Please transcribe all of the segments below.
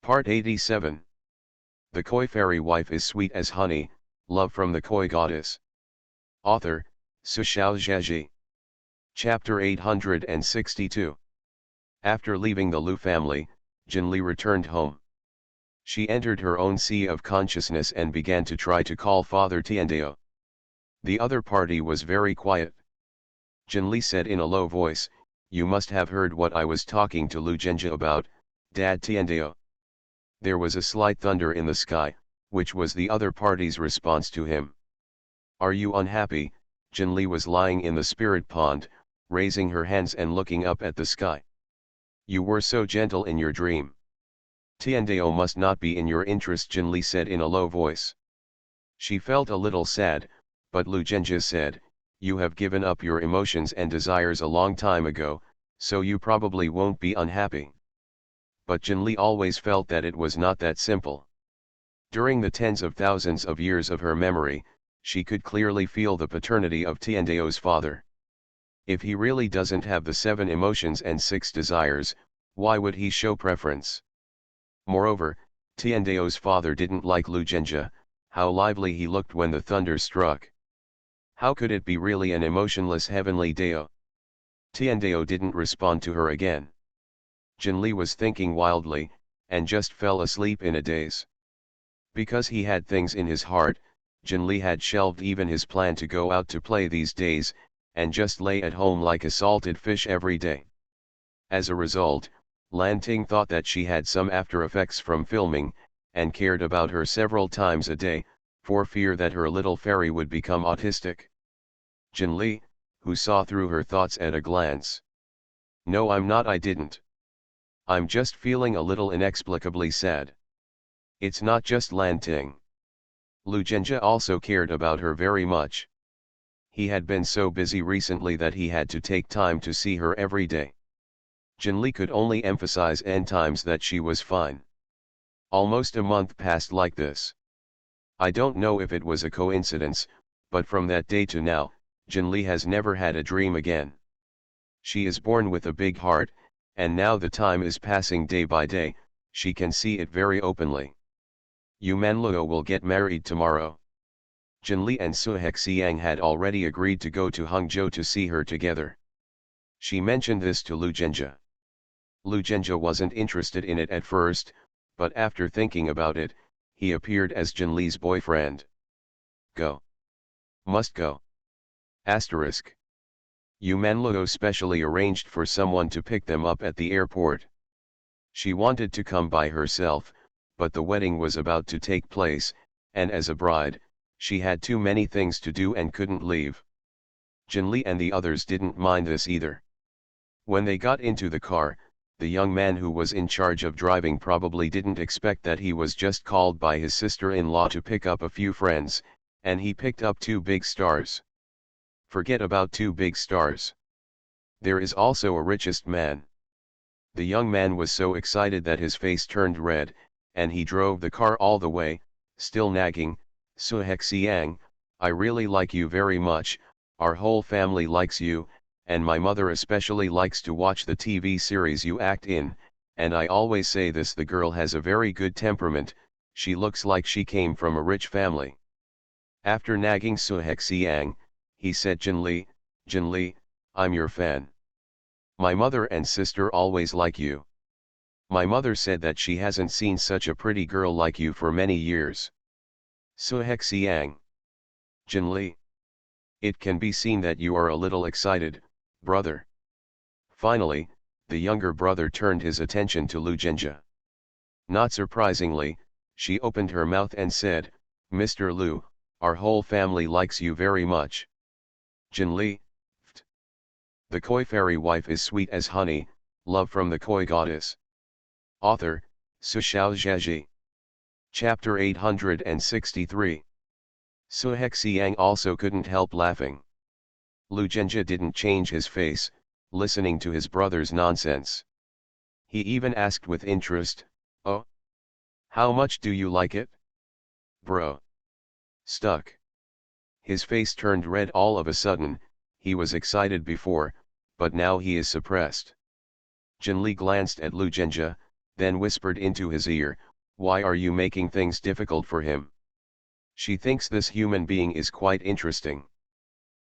Part 87. The Koi Fairy Wife is Sweet as Honey, Love from the Koi Goddess. Author, Su Xiaozhaji. Chapter 862. After leaving the Lu family, Jinli returned home. She entered her own sea of consciousness and began to try to call Father Tiandeo. The other party was very quiet. Jinli said in a low voice, "You must have heard what I was talking to Lu Zhenjia about, Dad Tiandeo." There was a slight thunder in the sky, which was the other party's response to him. "Are you unhappy?" Jinli was lying in the spirit pond, raising her hands and looking up at the sky. "You were so gentle in your dream. Tiandeo must not be in your interest," Jinli said in a low voice. She felt a little sad, but Lu Zhenjia said, "You have given up your emotions and desires a long time ago, so you probably won't be unhappy." But Jinli always felt that it was not that simple. During the tens of thousands of years of her memory, she could clearly feel the paternity of Tiandeo's father. If he really doesn't have the 7 emotions and 6 desires, why would he show preference? Moreover, Tiandeo's father didn't like Lu Zhenjia, how lively he looked when the thunder struck. How could it be really an emotionless heavenly Deo? Tiandeo didn't respond to her again. Jinli was thinking wildly, and just fell asleep in a daze. Because he had things in his heart, Jinli had shelved even his plan to go out to play these days, and just lay at home like a salted fish every day. As a result, Lanting thought that she had some after effects from filming, and cared about her several times a day, for fear that her little fairy would become autistic. Jinli, who saw through her thoughts at a glance. "No, I'm not, I didn't. I'm just feeling a little inexplicably sad." It's not just Lanting. Lu Zhenjia also cared about her very much. He had been so busy recently that he had to take time to see her every day. Jinli could only emphasize n times that she was fine. Almost a month passed like this. I don't know if it was a coincidence, but from that day to now, Jinli has never had a dream again. She is born with a big heart, and now the time is passing day by day, she can see it very openly. Yumanluo will get married tomorrow. Jinli and Suhexiang had already agreed to go to Hangzhou to see her together. She mentioned this to Lu Zhenjia. Lu Zhenjia wasn't interested in it at first, but after thinking about it, he appeared as Jinli's boyfriend. Go. Must go. Asterisk. Yumanluo specially arranged for someone to pick them up at the airport. She wanted to come by herself, but the wedding was about to take place, and as a bride, she had too many things to do and couldn't leave. Jinli and the others didn't mind this either. When they got into the car, the young man who was in charge of driving probably didn't expect that he was just called by his sister-in-law to pick up a few friends, and he picked up 2 big stars. Forget about 2 big stars. There is also a richest man. The young man was so excited that his face turned red, and he drove the car all the way, still nagging, "Suhexiang, I really like you very much, our whole family likes you, and my mother especially likes to watch the TV series you act in, and I always say this, the girl has a very good temperament, she looks like she came from a rich family." After nagging Suhexiang, he said, Jinli, I'm your fan. My mother and sister always like you. My mother said that she hasn't seen such a pretty girl like you for many years." Suhexiang. Jinli. It can be seen that you are a little excited, brother. Finally, the younger brother turned his attention to Lu Zhenjia. Not surprisingly, she opened her mouth and said, "Mr. Lu, our whole family likes you very much." Jinli. The Koi Fairy Wife is Sweet as Honey, Love from the Koi Goddess. Author, Su Xiaozhaji. Chapter 863. Suhexiang also couldn't help laughing. Lu Zhenjia didn't change his face, listening to his brother's nonsense. He even asked with interest, "Oh? How much do you like it? Bro." Stuck. His face turned red all of a sudden, he was excited before, but now he is suppressed. Jinli glanced at Lu Zhenjia, then whispered into his ear, "Why are you making things difficult for him? She thinks this human being is quite interesting."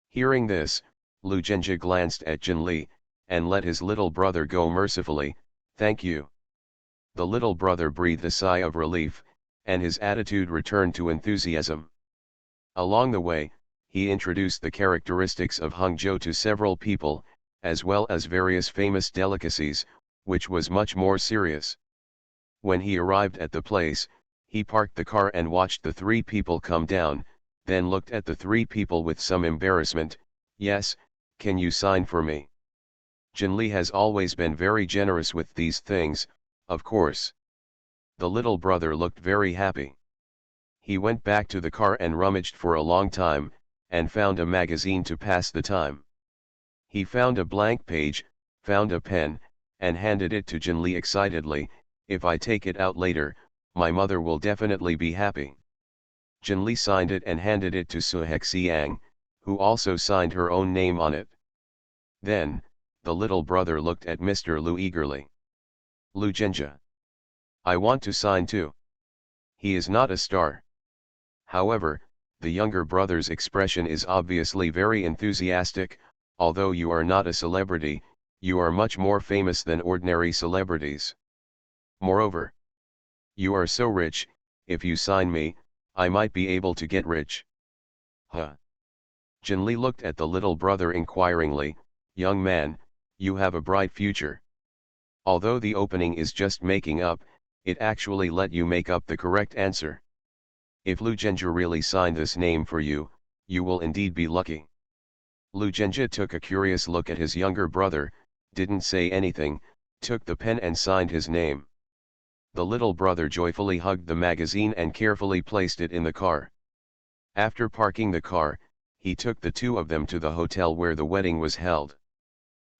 Hearing this, Lu Zhenjie glanced at Jinli, and let his little brother go mercifully. "Thank you." The little brother breathed a sigh of relief, and his attitude returned to enthusiasm. Along the way, he introduced the characteristics of Hangzhou to several people, as well as various famous delicacies, which was much more serious. When he arrived at the place, he parked the car and watched the three people come down, then looked at the three people with some embarrassment. "Yes, can you sign for me?" Jinli has always been very generous with these things, of course. The little brother looked very happy. He went back to the car and rummaged for a long time, and found a magazine to pass the time. He found a blank page, found a pen, and handed it to Jinli excitedly. "If I take it out later, my mother will definitely be happy." Jinli signed it and handed it to Su Hexiang, who also signed her own name on it. Then, the little brother looked at Mr. Lu eagerly. "Lu Zhenjie, I want to sign too." He is not a star. However, the younger brother's expression is obviously very enthusiastic. "Although you are not a celebrity, you are much more famous than ordinary celebrities. Moreover, you are so rich, if you sign me, I might be able to get rich." Huh? Jinli looked at the little brother inquiringly. "Young man, you have a bright future. Although the opening is just making up, it actually let you make up the correct answer. If Lu Zhenjie really signed this name for you, you will indeed be lucky." Lu Zhenjie took a curious look at his younger brother, didn't say anything, took the pen and signed his name. The little brother joyfully hugged the magazine and carefully placed it in the car. After parking the car, he took the two of them to the hotel where the wedding was held.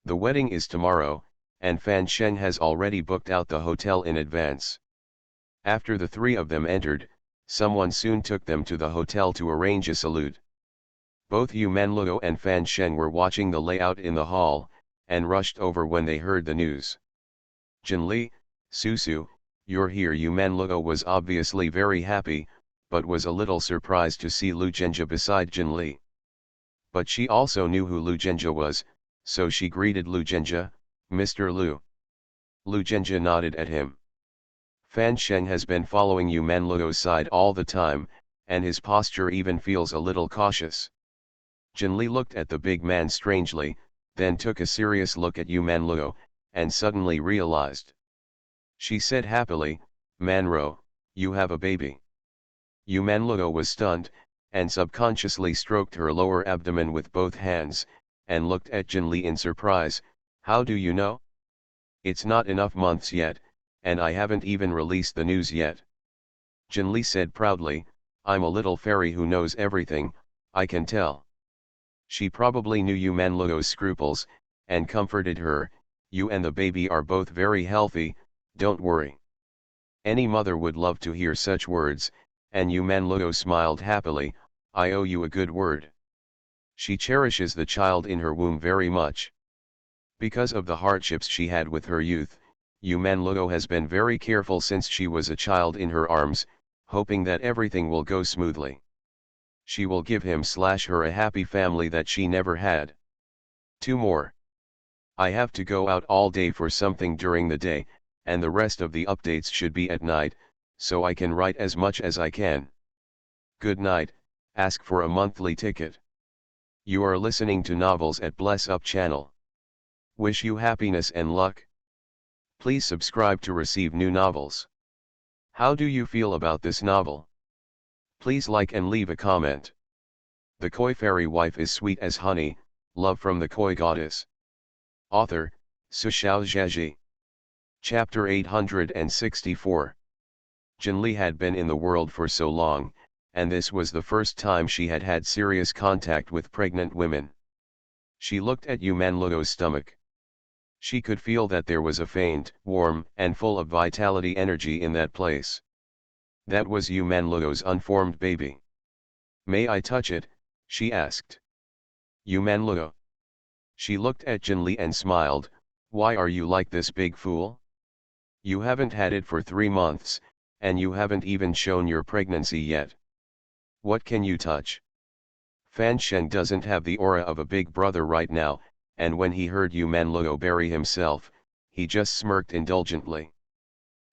The wedding is tomorrow, and Fan Sheng has already booked out the hotel in advance. After the three of them entered, someone soon took them to the hotel to arrange a salute. Both Yu Manluo and Fan Sheng were watching the layout in the hall, and rushed over when they heard the news. "Jinli, Susu, you're here." Yu Manluo was obviously very happy, but was a little surprised to see Lu Zhenjie beside Jinli. But she also knew who Lu Zhenjie was, so she greeted Lu Zhenjie, "Mr. Lu." Lu Zhenjie nodded at him. Fan Sheng has been following Yu Manluo's side all the time, and his posture even feels a little cautious. Jinli looked at the big man strangely, then took a serious look at Yu Manluo, and suddenly realized. She said happily, "Manro, you have a baby." Yu Manluo was stunned, and subconsciously stroked her lower abdomen with both hands, and looked at Jinli in surprise. "How do you know? It's not enough months yet, and I haven't even released the news yet." Jinli said proudly, "I'm a little fairy who knows everything, I can tell." She probably knew Yu Manluo's scruples, and comforted her. "You and the baby are both very healthy, don't worry." Any mother would love to hear such words, and Yu Manluo smiled happily. "I owe you a good word." She cherishes the child in her womb very much. Because of the hardships she had with her youth, Yu Manluo has been very careful since she was a child in her arms, hoping that everything will go smoothly. She will give him/her a happy family that she never had. Two more. I have to go out all day for something during the day, and the rest of the updates should be at night, so I can write as much as I can. Good night. Ask for a monthly ticket. You are listening to novels at Bless Up channel. Wish you happiness and luck. Please subscribe to receive new novels. How do you feel about this novel? Please like and leave a comment. The Koi Fairy Wife is sweet as honey, love from the Koi Goddess. Author, Su Xiaozhaji. Chapter 864. Jinli had been in the world for so long, and this was the first time she had had serious contact with pregnant women. She looked at Yu Manluo's stomach. She could feel that there was a faint, warm, and full of vitality energy in that place. That was Yu Manluo's unformed baby. "May I touch it?" she asked. Yu Manluo. She looked at Jinli and smiled. "Why are you like this, big fool? You haven't had it for 3 months, and you haven't even shown your pregnancy yet. What can you touch? Fan Sheng doesn't have the aura of a big brother right now, and when he heard Yu Manluo bury himself, he just smirked indulgently.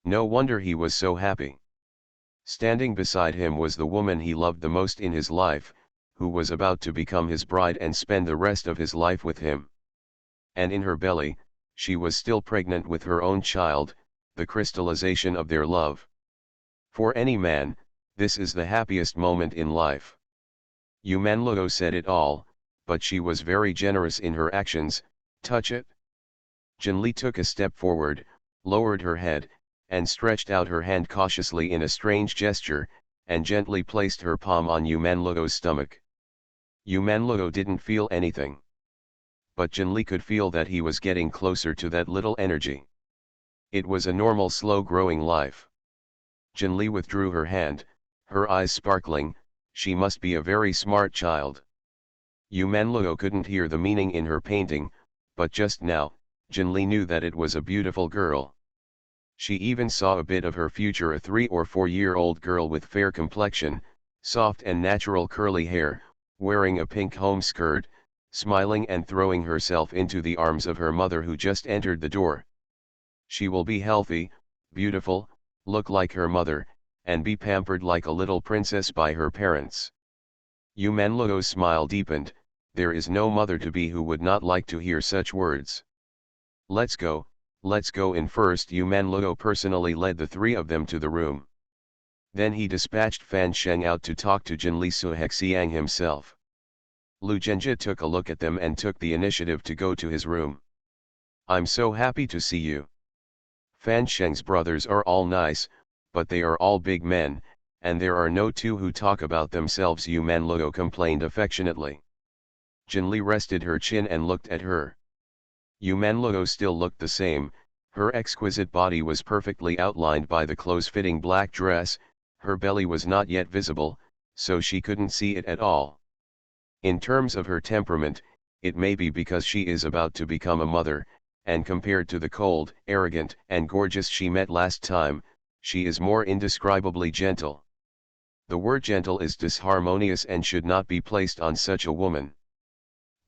No wonder he was so happy. Standing beside him was the woman he loved the most in his life, who was about to become his bride and spend the rest of his life with him. And in her belly, she was still pregnant with her own child, the crystallization of their love. For any man, this is the happiest moment in life. Yu Manluo said it all, but she was very generous in her actions. Touch it? Jinli took a step forward, lowered her head, and stretched out her hand cautiously in a strange gesture, and gently placed her palm on Yu Manluo's stomach. Yu Manluo didn't feel anything. But Jinli could feel that he was getting closer to that little energy. It was a normal slow-growing life. Jinli withdrew her hand, her eyes sparkling. She must be a very smart child. Yu Manluo couldn't hear the meaning in her painting, but just now, Jinli knew that it was a beautiful girl. She even saw a bit of her future, a 3 or 4-year-old girl with fair complexion, soft and natural curly hair, wearing a pink home skirt, smiling and throwing herself into the arms of her mother who just entered the door. She will be healthy, beautiful, look like her mother, and be pampered like a little princess by her parents. Yu Manluo's smile deepened. There is no mother-to-be who would not like to hear such words. Let's go in first. Yu Manluo personally led the 3 of them to the room. Then he dispatched Fan Sheng out to talk to Jinli Suhexiang himself. Lu Zhenjie took a look at them and took the initiative to go to his room. I'm so happy to see you. Fan Sheng's brothers are all nice, but they are all big men, and there are no 2 who talk about themselves, Yu Manluo complained affectionately. Jinli rested her chin and looked at her. Yu Manluo still looked the same. Her exquisite body was perfectly outlined by the close-fitting black dress. Her belly was not yet visible, so she couldn't see it at all. In terms of her temperament, it may be because she is about to become a mother, and compared to the cold, arrogant, and gorgeous she met last time, she is more indescribably gentle. The word gentle is disharmonious and should not be placed on such a woman.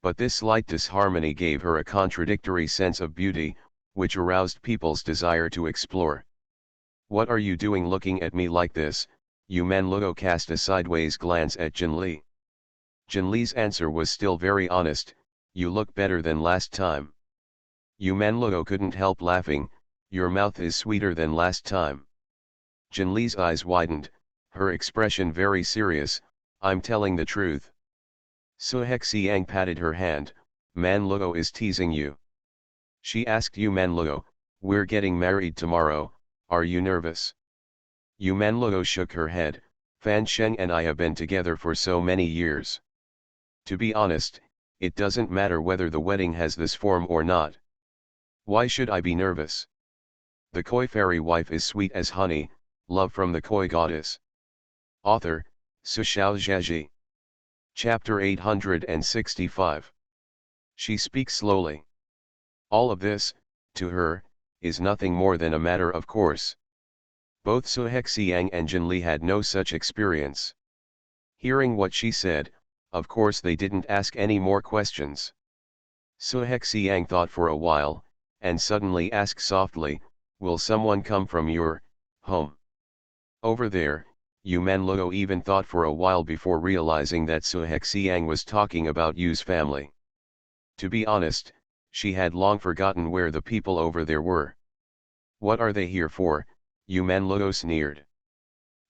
But this slight disharmony gave her a contradictory sense of beauty, which aroused people's desire to explore. What are you doing looking at me like this? Yu Manluo cast a sideways glance at Jinli. Jinli's answer was still very honest. You look better than last time. Yu Manluo couldn't help laughing. Your mouth is sweeter than last time. Jinli's eyes widened, her expression very serious. I'm telling the truth. Suhexiang patted her hand. Manluo is teasing you. She asked Yu Manluo, we're getting married tomorrow, are you nervous? Yu Manluo shook her head. Fan Sheng and I have been together for so many years. To be honest, it doesn't matter whether the wedding has this form or not. Why should I be nervous? The koi fairy wife is sweet as honey. Love from the Koi Goddess. Author, Sushao Zhaji. Chapter 865. She speaks slowly. All of this, to her, is nothing more than a matter of course. Both Suhexiang and Jinli had no such experience. Hearing what she said, of course they didn't ask any more questions. Suhexiang thought for a while, and suddenly asked softly, will someone come from your home? Over there. Yu Manluo even thought for a while before realizing that Suhexiang was talking about Yu's family. To be honest, she had long forgotten where the people over there were. What are they here for? Yu Manluo sneered.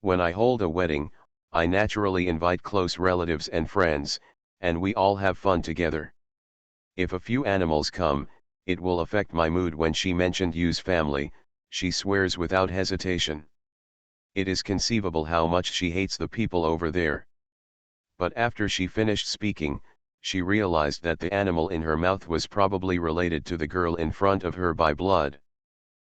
When I hold a wedding, I naturally invite close relatives and friends, and we all have fun together. If a few animals come, it will affect my mood. When she mentioned Yu's family, she swears without hesitation. It is conceivable how much she hates the people over there. But after she finished speaking, she realized that the animal in her mouth was probably related to the girl in front of her by blood.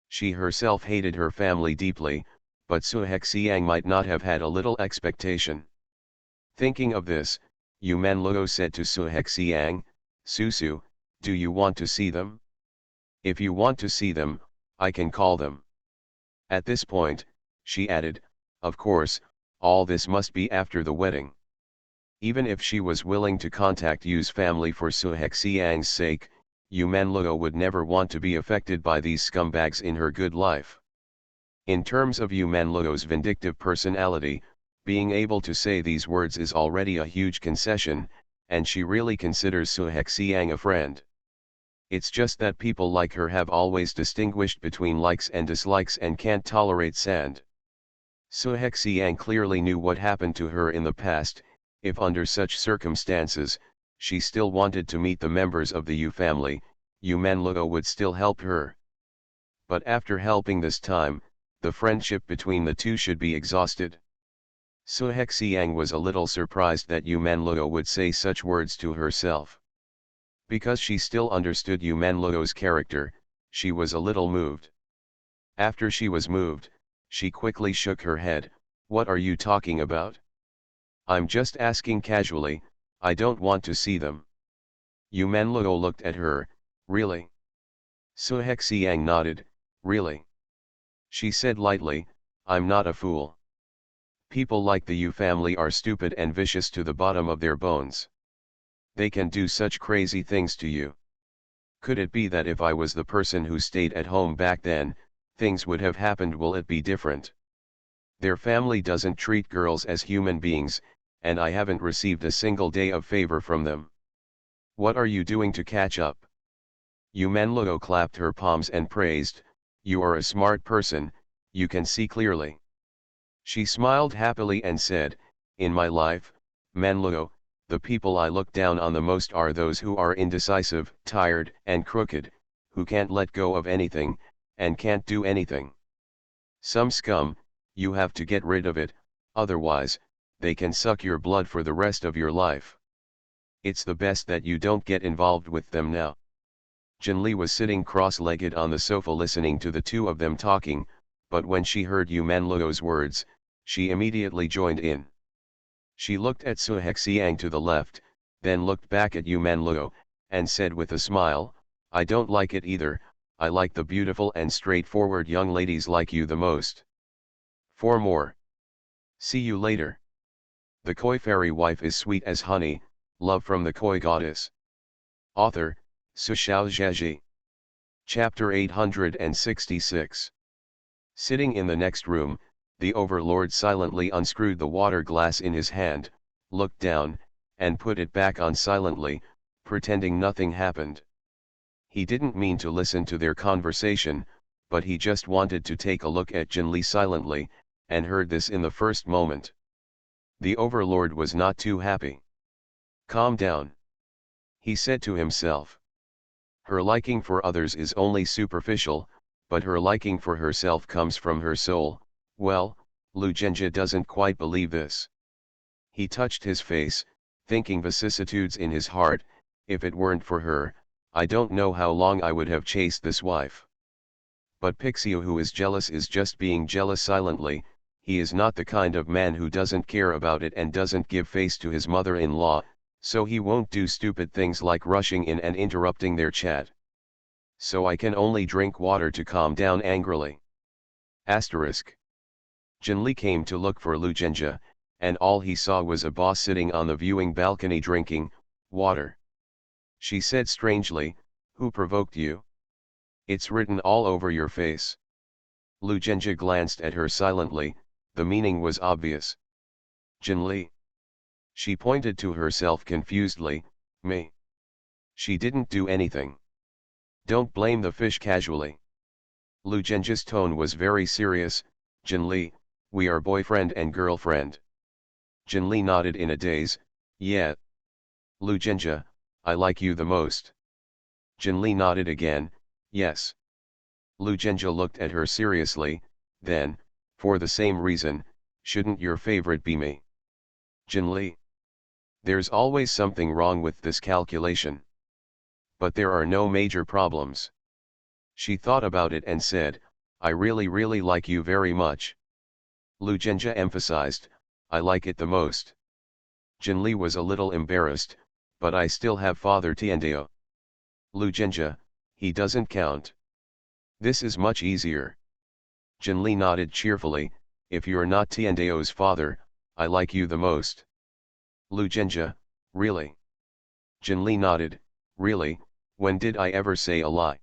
She herself hated her family deeply, but Suhexiang might not have had a little expectation. Thinking of this, Yu Manluo said to Suhexiang, Susu, do you want to see them? If you want to see them, I can call them. At this point, she added, of course, all this must be after the wedding. Even if she was willing to contact Yu's family for Suhek Xiang's sake, Yu Manluo would never want to be affected by these scumbags in her good life. In terms of Yu Manluo's vindictive personality, being able to say these words is already a huge concession, and she really considers Suhek Xiang a friend. It's just that people like her have always distinguished between likes and dislikes and can't tolerate sand. Suhek Xiang clearly knew what happened to her in the past. If under such circumstances, she still wanted to meet the members of the Yu family, Yu Manluo would still help her. But after helping this time, the friendship between the two should be exhausted. Suhek Xiang was a little surprised that Yu Manluo would say such words to herself. Because she still understood Yu Manluo's character, she was a little moved. After she was moved, she quickly shook her head. What are you talking about? I'm just asking casually, I don't want to see them. Yu Manluo looked at her. Really? Suhek Xiang nodded. Really? She said lightly, I'm not a fool. People like the Yu family are stupid and vicious to the bottom of their bones. They can do such crazy things to you. Could it be that if I was the person who stayed at home back then, things would have happened? Will it be different? Their family doesn't treat girls as human beings, and I haven't received a single day of favor from them. What are you doing to catch up? Yu Manluo clapped her palms and praised, you are a smart person, you can see clearly. She smiled happily and said, in my life, Manluo, the people I look down on the most are those who are indecisive, tired, and crooked, who can't let go of anything, and can't do anything. Some scum, you have to get rid of it, otherwise, they can suck your blood for the rest of your life. It's the best that you don't get involved with them now. Jinli was sitting cross-legged on the sofa listening to the two of them talking, but when she heard Yu Manluo's words, she immediately joined in. She looked at Suhek Xiang to the left, then looked back at Yu Manluo, and said with a smile, I don't like it either, I like the beautiful and straightforward young ladies like you the most. 4 more. See you later. The Koi Fairy Wife is Sweet as Honey, Love from the Koi Goddess. Author, Sushao Zhaji. Chapter 866. Sitting in the next room, the overlord silently unscrewed the water glass in his hand, looked down, and put it back on silently, pretending nothing happened. He didn't mean to listen to their conversation, but he just wanted to take a look at Jinli silently, and heard this in the first moment. The overlord was not too happy. Calm down, he said to himself. Her liking for others is only superficial, but her liking for herself comes from her soul. Well, Lu Zhenjie doesn't quite believe this. He touched his face, thinking vicissitudes in his heart, if it weren't for her, I don't know how long I would have chased this wife. But Pixie, who is jealous, is just being jealous silently. He is not the kind of man who doesn't care about it and doesn't give face to his mother-in-law, so he won't do stupid things like rushing in and interrupting their chat. So I can only drink water to calm down angrily. Asterisk. Jinli came to look for Lu Zhenjie, and all he saw was a boss sitting on the viewing balcony drinking water. She said strangely, who provoked you? It's written all over your face. Lu Zhenjie glanced at her silently, the meaning was obvious. Jinli. She pointed to herself confusedly, me. She didn't do anything. Don't blame the fish casually. Lu Zhenjie's tone was very serious. Jinli, we are boyfriend and girlfriend. Jinli nodded in a daze, yeah. Lu Zhenjie, I like you the most. Jinli nodded again, yes. Lu Zhenjie looked at her seriously, then, for the same reason, shouldn't your favorite be me? Jinli. There's always something wrong with this calculation. But there are no major problems. She thought about it and said, I really like you very much. Lu Zhenjie emphasized, I like it the most. Jinli was a little embarrassed, but I still have Father Tiandao. Lu Zhenjie, he doesn't count. This is much easier. Jinli nodded cheerfully. If you're not Tiandao's father, I like you the most. Lu Zhenjie, really? Jinli nodded. Really, when did I ever say a lie?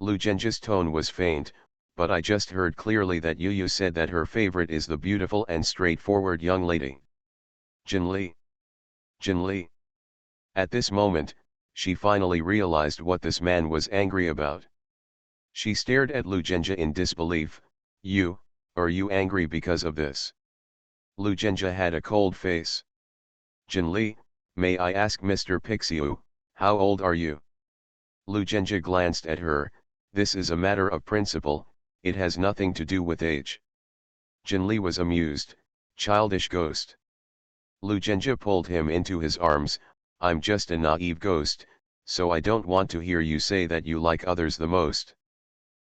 Lu Zhenjie's tone was faint, but I just heard clearly that Yu said that her favorite is the beautiful and straightforward young lady. Jinli. Jinli. At this moment, she finally realized what this man was angry about. She stared at Lu Zhenjie in disbelief. Are you angry because of this? Lu Zhenjie had a cold face. Jinli, may I ask Mr. Pixiu, how old are you? Lu Zhenjie glanced at her. This is a matter of principle, it has nothing to do with age. Jinli was amused. Childish ghost. Lu Zhenjie pulled him into his arms. I'm just a naive ghost, so I don't want to hear you say that you like others the most.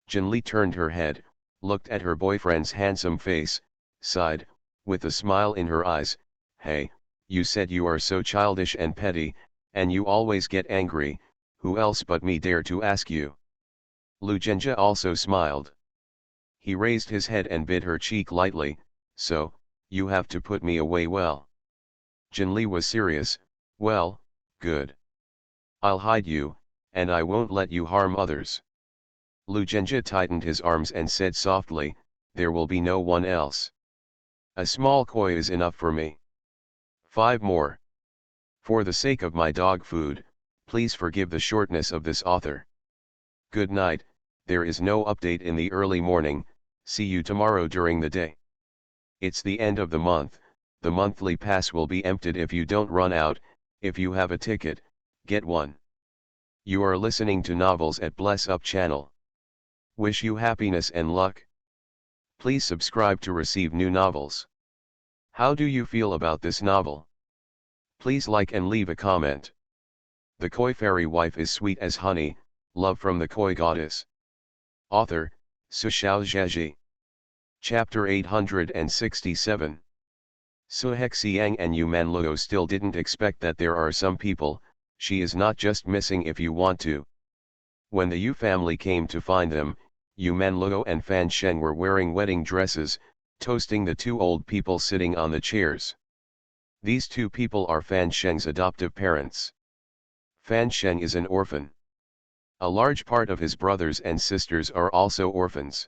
Jinli turned her head, looked at her boyfriend's handsome face, sighed, with a smile in her eyes. Hey, you said you are so childish and petty, and you always get angry, who else but me dare to ask you? Lu Zhenjie also smiled. He raised his head and bit her cheek lightly. So, you have to put me away well. Jinli was serious. Well, good. I'll hide you, and I won't let you harm others. Lu Zhenjie tightened his arms and said softly, there will be no one else. A small koi is enough for me. 5 more. For the sake of my dog food, please forgive the shortness of this author. Good night, there is no update in the early morning, see you tomorrow during the day. It's the end of the month, the monthly pass will be emptied if you don't run out. If you have a ticket, get one. You are listening to novels at Bless Up channel. Wish you happiness and luck. Please subscribe to receive new novels. How do you feel about this novel? Please like and leave a comment. The Koi Fairy Wife is sweet as honey, love from the Koi Goddess. Author, Sushao Zhaji. Chapter 867. Su Hexiang and Yu Manluo still didn't expect that there are some people, she is not just missing if you want to. When the Yu family came to find them, Yu Manluo and Fan Sheng were wearing wedding dresses, toasting the 2 old people sitting on the chairs. These 2 people are Fan Sheng's adoptive parents. Fan Sheng is an orphan. A large part of his brothers and sisters are also orphans.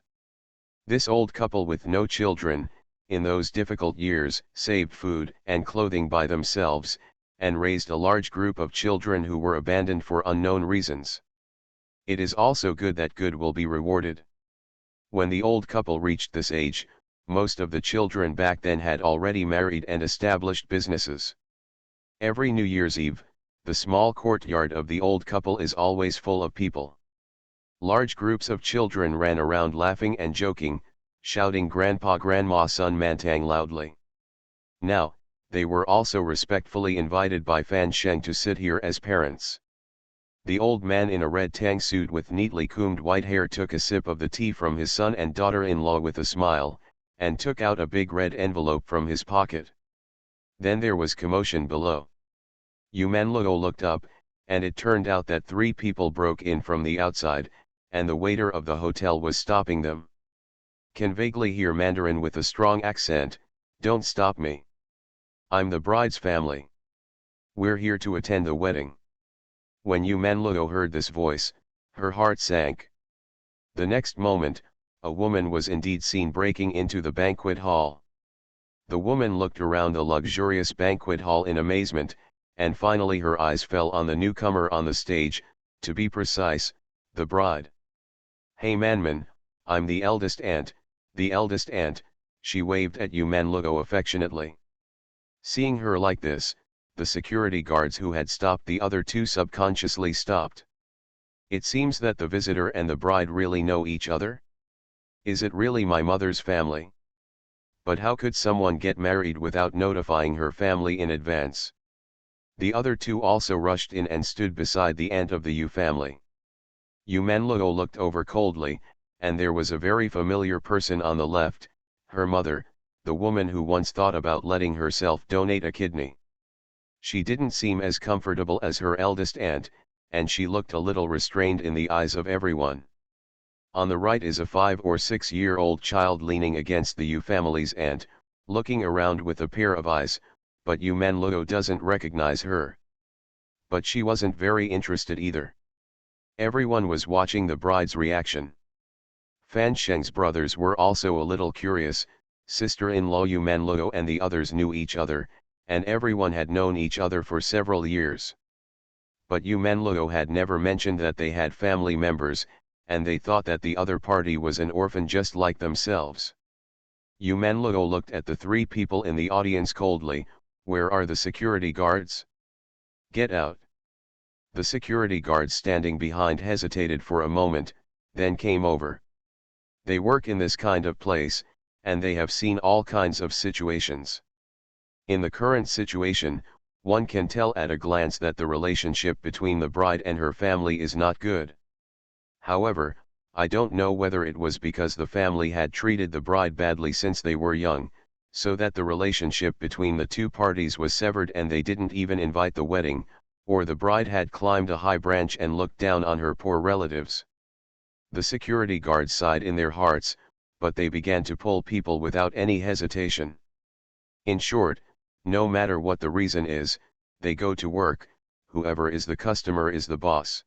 This old couple with no children, in those difficult years, saved food and clothing by themselves, and raised a large group of children who were abandoned for unknown reasons. It is also good that good will be rewarded. When the old couple reached this age, most of the children back then had already married and established businesses. Every New Year's Eve, the small courtyard of the old couple is always full of people. Large groups of children ran around laughing and joking, shouting Grandpa Grandma Sun Mantang loudly. Now, they were also respectfully invited by Fan Sheng to sit here as parents. The old man in a red tang suit with neatly combed white hair took a sip of the tea from his son and daughter-in-law with a smile, and took out a big red envelope from his pocket. Then there was commotion below. Yu Manluo looked up, and it turned out that 3 people broke in from the outside, and the waiter of the hotel was stopping them. Can vaguely hear Mandarin with a strong accent, don't stop me. I'm the bride's family. We're here to attend the wedding. When Yu Manluo heard this voice, her heart sank. The next moment, a woman was indeed seen breaking into the banquet hall. The woman looked around the luxurious banquet hall in amazement, and finally her eyes fell on the newcomer on the stage, to be precise, the bride. Hey Manman, I'm the eldest aunt, she waved at Yu Manluo affectionately. Seeing her like this, the security guards who had stopped the other 2 subconsciously stopped. It seems that the visitor and the bride really know each other? Is it really my mother's family? But how could someone get married without notifying her family in advance? The other 2 also rushed in and stood beside the aunt of the Yu family. Yu Manluo looked over coldly, and there was a very familiar person on the left, her mother, the woman who once thought about letting herself donate a kidney. She didn't seem as comfortable as her eldest aunt, and she looked a little restrained in the eyes of everyone. On the right is a 5 or 6-year-old child leaning against the Yu family's aunt, looking around with a pair of eyes, but Yu Manluo doesn't recognize her. But she wasn't very interested either. Everyone was watching the bride's reaction. Fan Sheng's brothers were also a little curious. Sister-in-law Yu Manluo and the others knew each other, and everyone had known each other for several years. But Yu Manluo had never mentioned that they had family members, and they thought that the other party was an orphan just like themselves. Yu Manluo looked at the three people in the audience coldly. Where are the security guards? Get out. The security guards standing behind hesitated for a moment, then came over. They work in this kind of place, and they have seen all kinds of situations. In the current situation, one can tell at a glance that the relationship between the bride and her family is not good. However, I don't know whether it was because the family had treated the bride badly since they were young, so that the relationship between the two parties was severed and they didn't even invite the wedding, or the bride had climbed a high branch and looked down on her poor relatives. The security guards sighed in their hearts, but they began to pull people without any hesitation. In short, no matter what the reason is, they go to work. Whoever is the customer is the boss.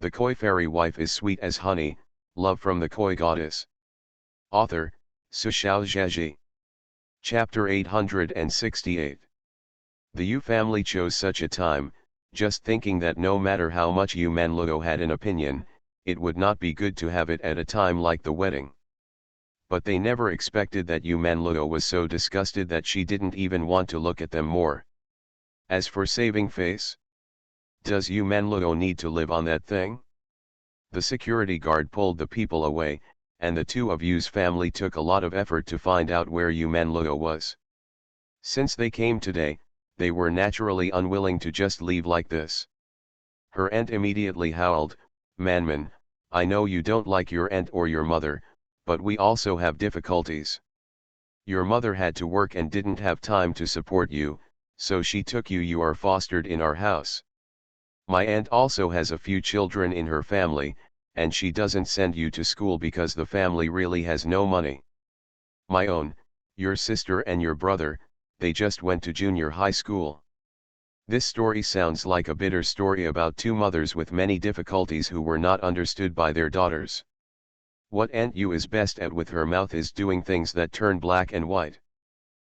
The koi fairy wife is sweet as honey, love from the koi goddess. Author, Sushao Zheji. Chapter 868. The Yu family chose such a time, just thinking that no matter how much Yu Manluo had an opinion, it would not be good to have it at a time like the wedding. But they never expected that Yu Manluo was so disgusted that she didn't even want to look at them more. As for saving face, does Yu Manluo need to live on that thing? The security guard pulled the people away, and the two of Yu's family took a lot of effort to find out where Yu Manluo was. Since they came today, they were naturally unwilling to just leave like this. Her aunt immediately howled, "Manman, I know you don't like your aunt or your mother, but we also have difficulties. Your mother had to work and didn't have time to support you, so she took you. You are fostered in our house. My aunt also has a few children in her family, and she doesn't send you to school because the family really has no money. My own, your sister and your brother, they just went to junior high school." This story sounds like a bitter story about two mothers with many difficulties who were not understood by their daughters. What Aunt Yu is best at with her mouth is doing things that turn black and white.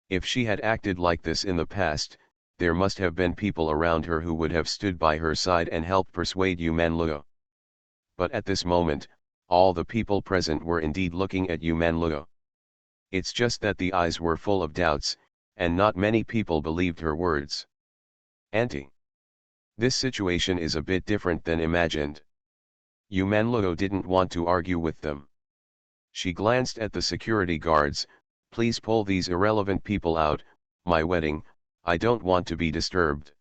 If she had acted like this in the past, there must have been people around her who would have stood by her side and helped persuade Yu Manluo. But at this moment, all the people present were indeed looking at Yu Manluo. It's just that the eyes were full of doubts, and not many people believed her words. "Auntie, this situation is a bit different than imagined." Yu Manluo didn't want to argue with them. She glanced at the security guards. "Please pull these irrelevant people out. My wedding, I don't want to be disturbed."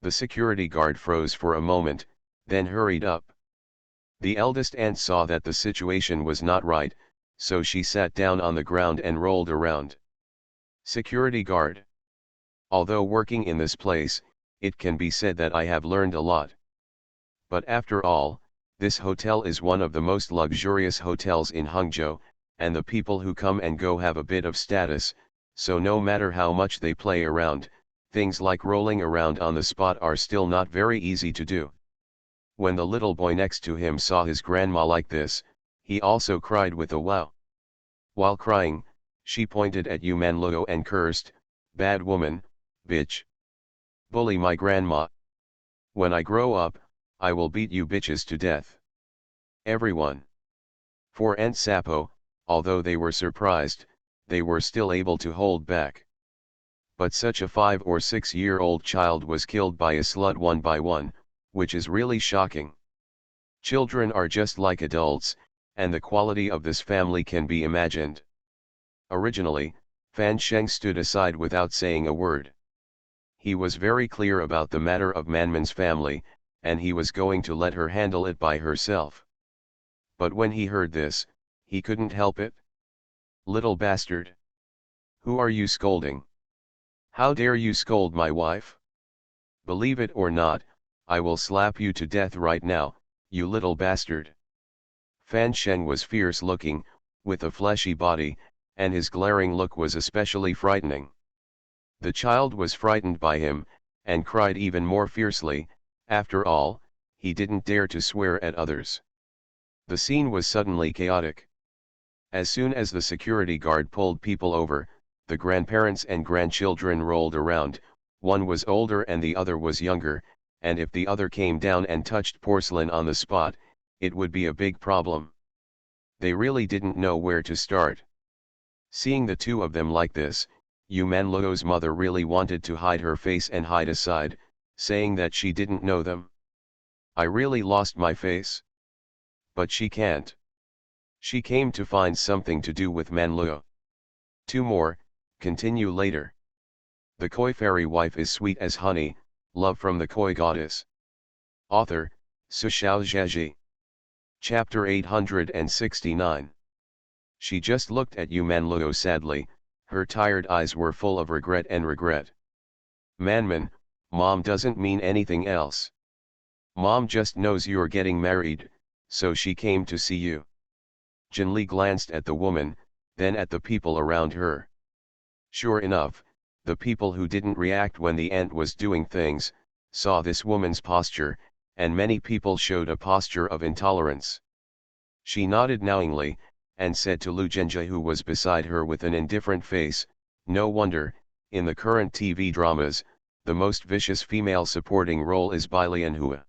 The security guard froze for a moment, then hurried up. The eldest aunt saw that the situation was not right, so she sat down on the ground and rolled around. Security guard. Although working in this place, it can be said that I have learned a lot. But after all, this hotel is one of the most luxurious hotels in Hangzhou, and the people who come and go have a bit of status, so no matter how much they play around, things like rolling around on the spot are still not very easy to do. When the little boy next to him saw his grandma like this, he also cried with a wow. While crying, she pointed at Yu Manluo and cursed, "Bad woman, bitch. Bully my grandma. When I grow up, I will beat you bitches to death." Everyone. For Aunt Sapo, although they were surprised, they were still able to hold back. But such a 5 or 6-year-old child was killed by a slut one by one, which is really shocking. Children are just like adults, and the quality of this family can be imagined. Originally, Fan Sheng stood aside without saying a word. He was very clear about the matter of Manman's family, and he was going to let her handle it by herself. But when he heard this, he couldn't help it. "Little bastard! Who are you scolding? How dare you scold my wife? Believe it or not, I will slap you to death right now, you little bastard." Fan Sheng was fierce looking, with a fleshy body, and his glaring look was especially frightening. The child was frightened by him, and cried even more fiercely. After all, he didn't dare to swear at others. The scene was suddenly chaotic. As soon as the security guard pulled people over, the grandparents and grandchildren rolled around. One was older and the other was younger, and if the other came down and touched porcelain on the spot, it would be a big problem. They really didn't know where to start. Seeing the two of them like this, Yumanluo's mother really wanted to hide her face and hide aside, saying that she didn't know them. I really lost my face. But she can't. She came to find something to do with Manluo. Two more, continue later. The koi fairy wife is sweet as honey, love from the koi goddess. Author, Sushao Zheji. Chapter 869. She just looked at Yumanluo sadly, her tired eyes were full of regret and regret. Manman, Mom doesn't mean anything else. Mom just knows you're getting married, so she came to see you. Jinli glanced at the woman, then at the people around her. Sure enough, the people who didn't react when the aunt was doing things, saw this woman's posture, and many people showed a posture of intolerance. She nodded knowingly, and said to Lu Zhenjie, who was beside her with an indifferent face, no wonder, in the current TV dramas, the most vicious female supporting role is Bai Lianhua.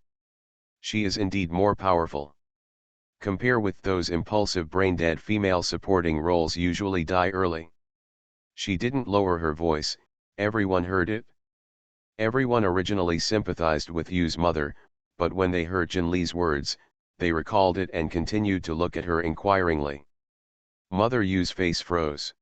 She is indeed more powerful. Compare with those impulsive brain-dead female supporting roles usually die early. She didn't lower her voice, everyone heard it. Everyone originally sympathized with Yu's mother, but when they heard Jinli's words, they recalled it and continued to look at her inquiringly. Mother Yu's face froze.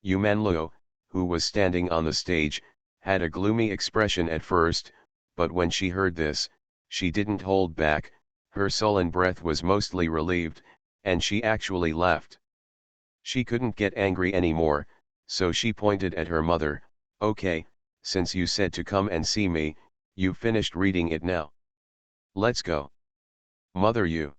Yumanluo, who was standing on the stage, had a gloomy expression at first, but when she heard this, she didn't hold back, her sullen breath was mostly relieved, and she actually laughed. She couldn't get angry anymore, so she pointed at her mother, okay, since you said to come and see me, you've finished reading it now. Let's go. Mother Yu.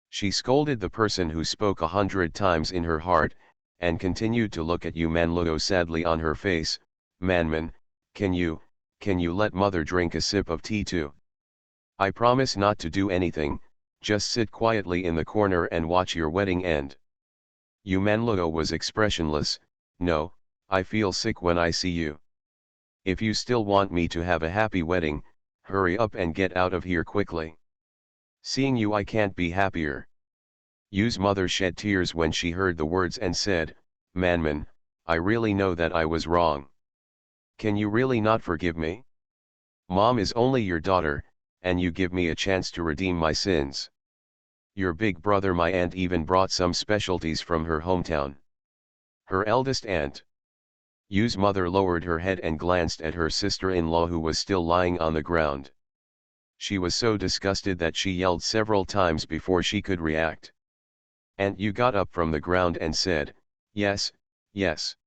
She scolded the person who spoke 100 times in her heart, and continued to look at Yumanluo sadly on her face. Manman, can you let mother drink a sip of tea too? I promise not to do anything, just sit quietly in the corner and watch your wedding end. Yumanluo was expressionless. No, I feel sick when I see you. If you still want me to have a happy wedding, hurry up and get out of here quickly. Seeing you I can't be happier. Yu's mother shed tears when she heard the words and said, Manman, I really know that I was wrong. Can you really not forgive me? Mom is only your daughter, and you give me a chance to redeem my sins. Your big brother, my aunt, even brought some specialties from her hometown. Her eldest aunt. Yu's mother lowered her head and glanced at her sister-in-law, who was still lying on the ground. She was so disgusted that she yelled several times before she could react. Aunt Yu got up from the ground and said, yes, yes.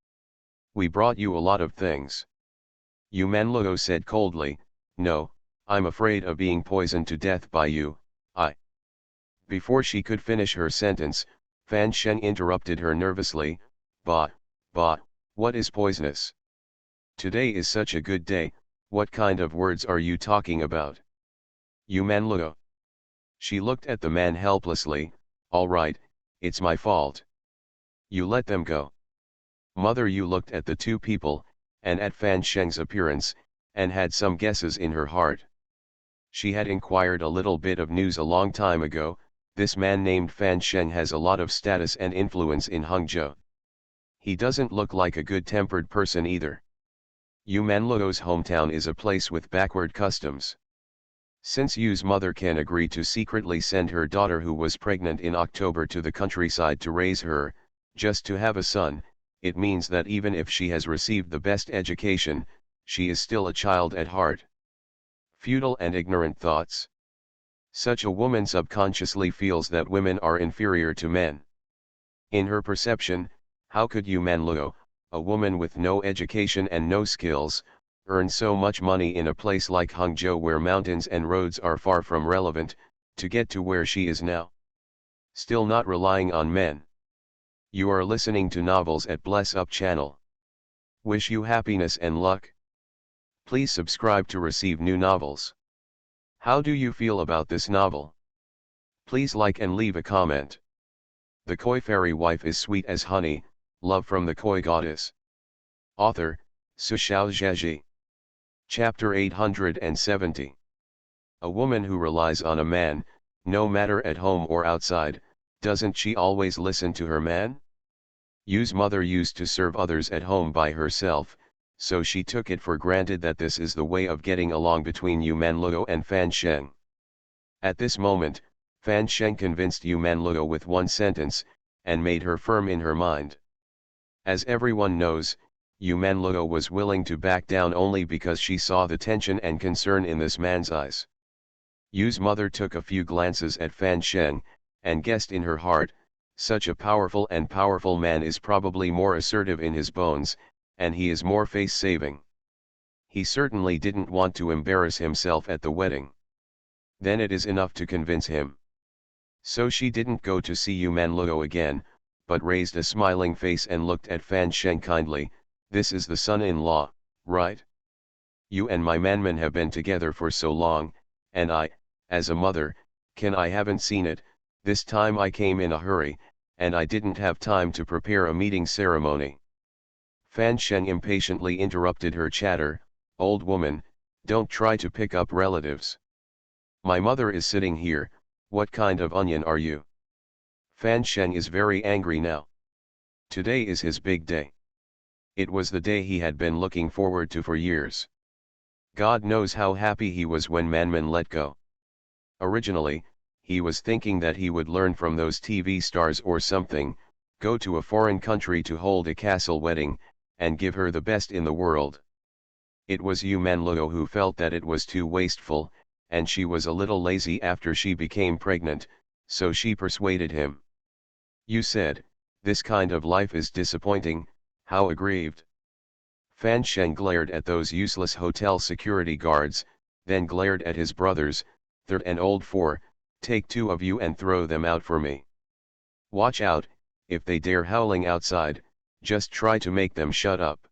We brought you a lot of things. Yumanluo said coldly, no, I'm afraid of being poisoned to death by you. Before she could finish her sentence, Fan Sheng interrupted her nervously, Ba, what is poisonous? Today is such a good day, what kind of words are you talking about? Yumanluo. She looked at the man helplessly, all right, it's my fault. You let them go. Mother Yu looked at the two people, and at Fan Sheng's appearance, and had some guesses in her heart. She had inquired a little bit of news a long time ago. This man named Fan Sheng has a lot of status and influence in Hangzhou. He doesn't look like a good-tempered person either. Yumanluo's hometown is a place with backward customs. Since Yu's mother can agree to secretly send her daughter, who was pregnant in October, to the countryside to raise her, just to have a son, it means that even if she has received the best education, she is still a child at heart. Futile and ignorant thoughts. Such a woman subconsciously feels that women are inferior to men. In her perception, how could Yumanluo, a woman with no education and no skills, earn so much money in a place like Hangzhou, where mountains and roads are far from relevant, to get to where she is now? Still not relying on men? You are listening to novels at Bless Up channel. Wish you happiness and luck. Please subscribe to receive new novels. How do you feel about this novel? Please like and leave a comment. The Koi Fairy Wife is Sweet as Honey, Love from the Koi Goddess. Author, Su Xiaozhezhi. Chapter 870. A woman who relies on a man, no matter at home or outside, doesn't she always listen to her man? Yu's mother used to serve others at home by herself, so she took it for granted that this is the way of getting along between Yu Manluo and Fan Sheng. At this moment, Fan Sheng convinced Yu Manluo with one sentence, and made her firm in her mind. As everyone knows, Yu Manluo was willing to back down only because she saw the tension and concern in this man's eyes. Yu's mother took a few glances at Fan Sheng, and guessed in her heart, such a powerful man is probably more assertive in his bones, and he is more face-saving. He certainly didn't want to embarrass himself at the wedding. Then it is enough to convince him. So she didn't go to see Yu Manluo again, but raised a smiling face and looked at Fan Sheng kindly. This is the son-in-law, right? You and my manman have been together for so long, and I, as a mother, I haven't seen it. This time I came in a hurry, and I didn't have time to prepare a meeting ceremony. Fan Sheng impatiently interrupted her chatter. Old woman, don't try to pick up relatives. My mother is sitting here. What kind of onion are you? Fan Sheng is very angry now. Today is his big day. It was the day he had been looking forward to for years. God knows how happy he was when Manman let go. Originally, he was thinking that he would learn from those TV stars or something, go to a foreign country to hold a castle wedding, and give her the best in the world. It was Yu Manluo who felt that it was too wasteful, and she was a little lazy after she became pregnant, so she persuaded him. You said, this kind of life is disappointing. How aggrieved. Fan Sheng glared at those useless hotel security guards, then glared at his brothers. Third and old four, take two of you and throw them out for me. Watch out, if they dare howling outside, just try to make them shut up.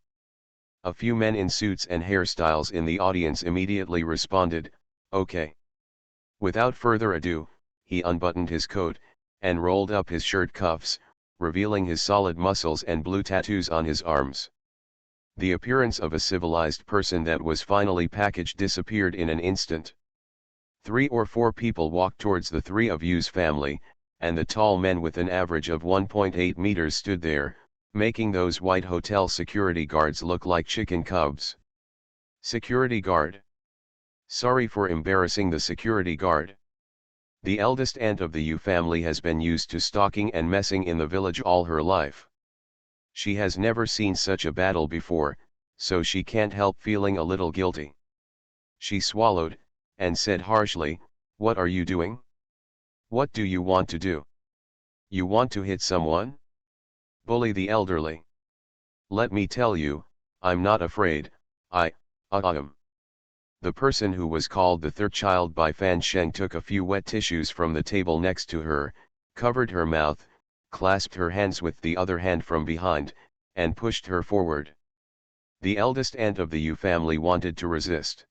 A few men in suits and hairstyles in the audience immediately responded, okay. Without further ado, he unbuttoned his coat, and rolled up his shirt cuffs, revealing his solid muscles and blue tattoos on his arms. The appearance of a civilized person that was finally packaged disappeared in an instant. 3 or 4 people walked towards the three of Yu's family, and the tall men with an average of 1.8 meters stood there, making those white hotel security guards look like chicken cubs. Security guard. Sorry for embarrassing the security guard. The eldest aunt of the Yu family has been used to stalking and messing in the village all her life. She has never seen such a battle before, so she can't help feeling a little guilty. She swallowed, and said harshly, what are you doing? What do you want to do? You want to hit someone? Bully the elderly? Let me tell you, I'm not afraid. The person who was called the third child by Fan Sheng took a few wet tissues from the table next to her, covered her mouth, clasped her hands with the other hand from behind, and pushed her forward. The eldest aunt of the Yu family wanted to resist.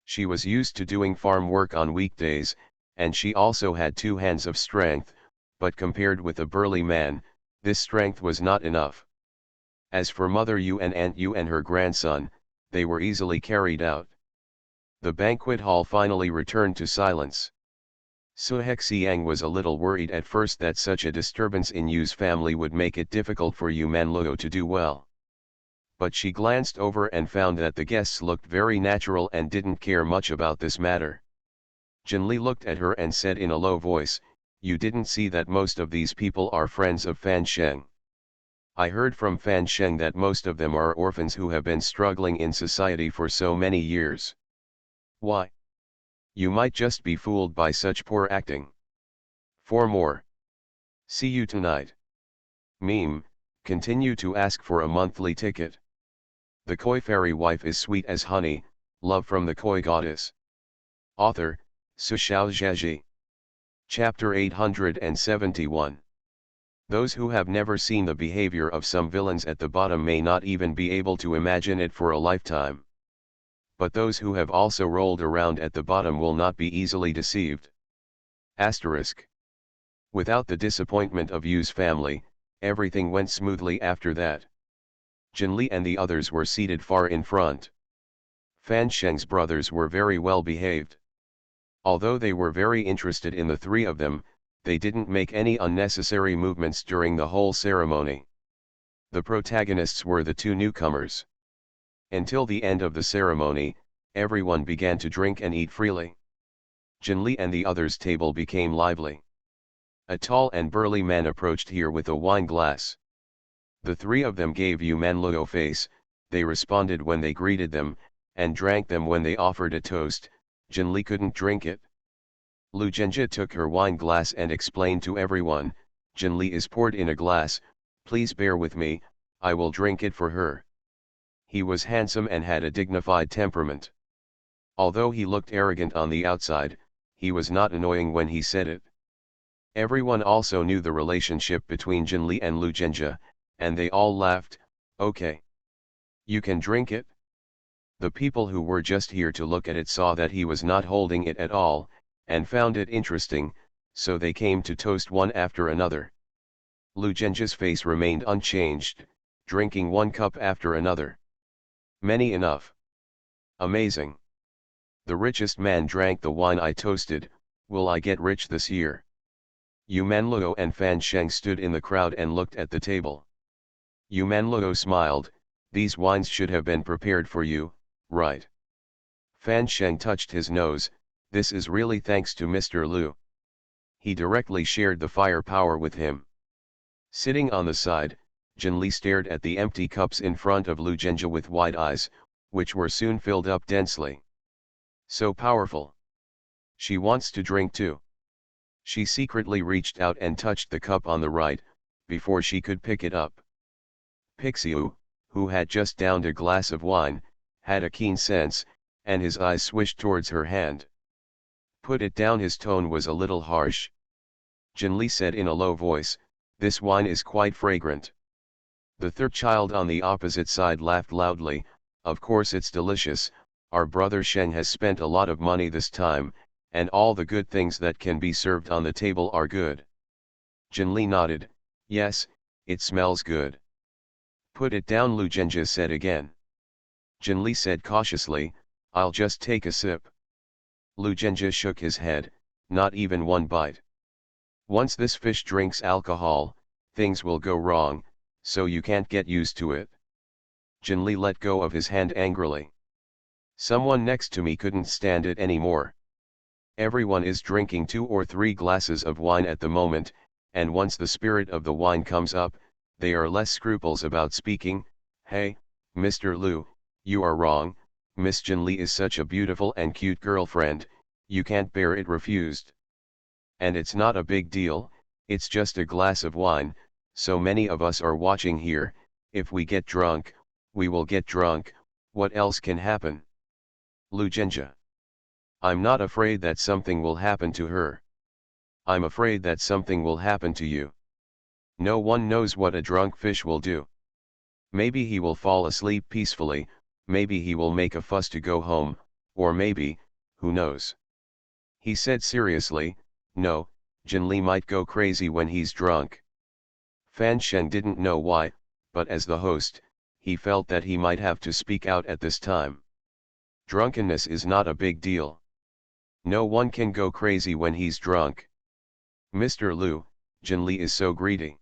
She was used to doing farm work on weekdays, and she also had 2 hands of strength, but compared with a burly man, this strength was not enough. As for Mother Yu and Aunt Yu and her grandson, they were easily carried out. The banquet hall finally returned to silence. Su Hexiang was a little worried at first that such a disturbance in Yu's family would make it difficult for Yu Manluo to do well. But she glanced over and found that the guests looked very natural and didn't care much about this matter. Jinli looked at her and said in a low voice, you didn't see that most of these people are friends of Fan Sheng. I heard from Fan Sheng that most of them are orphans who have been struggling in society for so many years. Why? You might just be fooled by such poor acting. 4 more. See you tonight. Meme, continue to ask for a monthly ticket. The Koi Fairy Wife is Sweet as Honey, Love from the Koi Goddess. Author, Su Xiaozhezhi. Chapter 871. Those who have never seen the behavior of some villains at the bottom may not even be able to imagine it for a lifetime. But those who have also rolled around at the bottom will not be easily deceived. Asterisk. Without the disappointment of Yu's family, everything went smoothly after that. Jinli and the others were seated far in front. Fan Sheng's brothers were very well behaved. Although they were very interested in the three of them, they didn't make any unnecessary movements during the whole ceremony. The protagonists were the two newcomers. Until the end of the ceremony, everyone began to drink and eat freely. Jinli and the others' table became lively. A tall and burly man approached here with a wine glass. The three of them gave Yu Manluo face, they responded when they greeted them, and drank them when they offered a toast. Jinli couldn't drink it. Lu Zhenjie took her wine glass and explained to everyone, Jinli is poured in a glass, please bear with me, I will drink it for her. He was handsome and had a dignified temperament. Although he looked arrogant on the outside, he was not annoying when he said it. Everyone also knew the relationship between Jinli and Lu Zhenjie, and they all laughed, okay. You can drink it? The people who were just here to look at it saw that he was not holding it at all, and found it interesting, so they came to toast one after another. Lu Zhenjie's face remained unchanged, drinking one cup after another. Many enough. Amazing. The richest man drank the wine I toasted, will I get rich this year? Yu Manluo and Fan Sheng stood in the crowd and looked at the table. Yu Manluo smiled, these wines should have been prepared for you, right? Fan Sheng touched his nose, this is really thanks to Mr. Lu. He directly shared the firepower with him. Sitting on the side, Jinli stared at the empty cups in front of Lu Zhenjie with wide eyes, which were soon filled up densely. So powerful. She wants to drink too. She secretly reached out and touched the cup on the right, before she could pick it up. Pixiu, who had just downed a glass of wine, had a keen sense, and his eyes swished towards her hand. Put it down, his tone was a little harsh. Jinli said in a low voice, this wine is quite fragrant. The third child on the opposite side laughed loudly, of course it's delicious, our brother Sheng has spent a lot of money this time, and all the good things that can be served on the table are good. Jinli nodded, yes, it smells good. Put it down, Lu Zhenjie said again. Jinli said cautiously, I'll just take a sip. Lu Zhenjie shook his head, not even one bite. Once this fish drinks alcohol, things will go wrong, so you can't get used to it. Jinli let go of his hand angrily. Someone next to me couldn't stand it anymore. Everyone is drinking 2 or 3 glasses of wine at the moment, and once the spirit of the wine comes up, they are less scruples about speaking, hey, Mr. Lu, you are wrong, Miss Jinli is such a beautiful and cute girlfriend, you can't bear it refused. And it's not a big deal, it's just a glass of wine, so many of us are watching here, if we get drunk, we will get drunk, what else can happen? Lu Zhenjie. I'm not afraid that something will happen to her. I'm afraid that something will happen to you. No one knows what a drunk fish will do. Maybe he will fall asleep peacefully, maybe he will make a fuss to go home, or maybe, who knows? He said seriously, no, Jinli might go crazy when he's drunk. Fan Sheng didn't know why, but as the host, he felt that he might have to speak out at this time. Drunkenness is not a big deal. No one can go crazy when he's drunk. Mr. Lu, Jinli is so greedy.